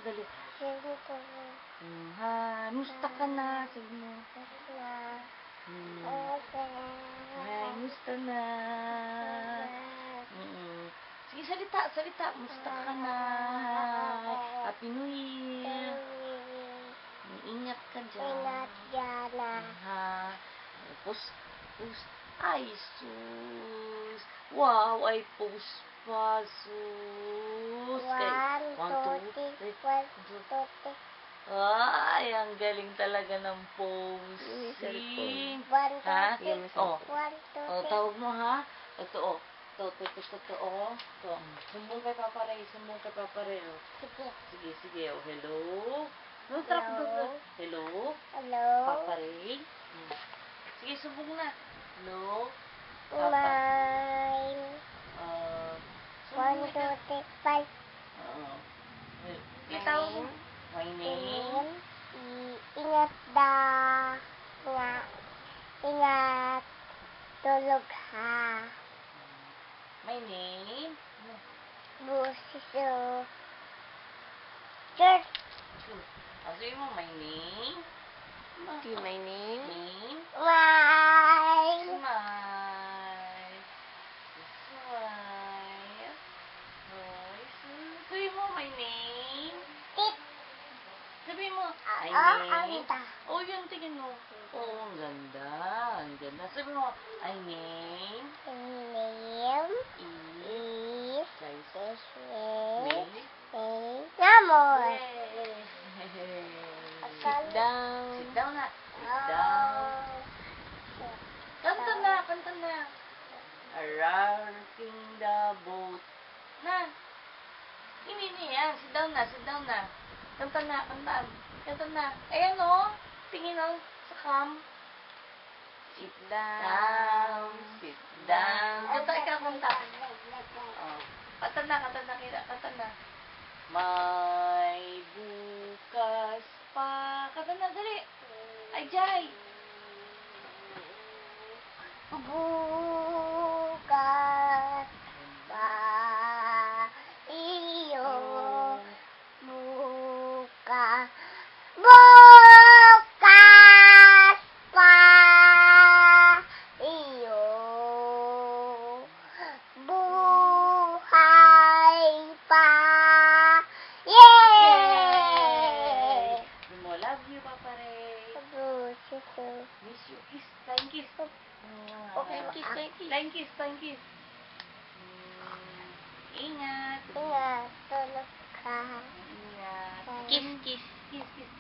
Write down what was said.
dali. Sige po. Hi, musta ka na? Sabi mo. Hi, musta na? Sige, salita. Musta ka na? Happy New Year. Ingat ka dyan. Ingat dyan. Ha? Post. Ay, sus. Wow, ay post pa, sus. 1, 2, 3. Ay, ang galing talaga ng posing. 1, 2, 3. Oh. 1, 2, 3. Oh, tawag mo ha. Ito, oh. Ito, oh. Ito. Sumbong kay Papa Ray. Oh. Sige. Oh, hello. Hello. Hello. Papa Ray. Sige, sumbong na. Hello. Papa. 1, 2, 3, 4. Tawag mo. My name. Ingat. Tulog ha. My name. Busiso. Church. Sabi mo, my name. My name? Name. Smile. Sabi mo, my name. Tit. Sabi mo, my Ang name. ganda. Oh, yun, tingin mo. Oh, ang ganda. Sabi mo, my name. Name is Guys. Namor. Sit down. Sit down na. Sit down. Kanta na. Rocking the boat. Na. Hindi yan. Sit down na. Kanta na. Ayan o. Tingin o. Sa cam. Sit down. Kanta ikaw, kanta. Oh. Kanta na. May bukas pa. Kanta na, dali. Ay, Jai. Bukas pa iyo. Bukas pa iyo. Buhay pa. Yay! Love you, Papa Ray. Miss you. Kiss. Flying kiss. Okay, Flying kiss. Ingat. Ingat, tulog ka. Ingat. Kiss. Kiss.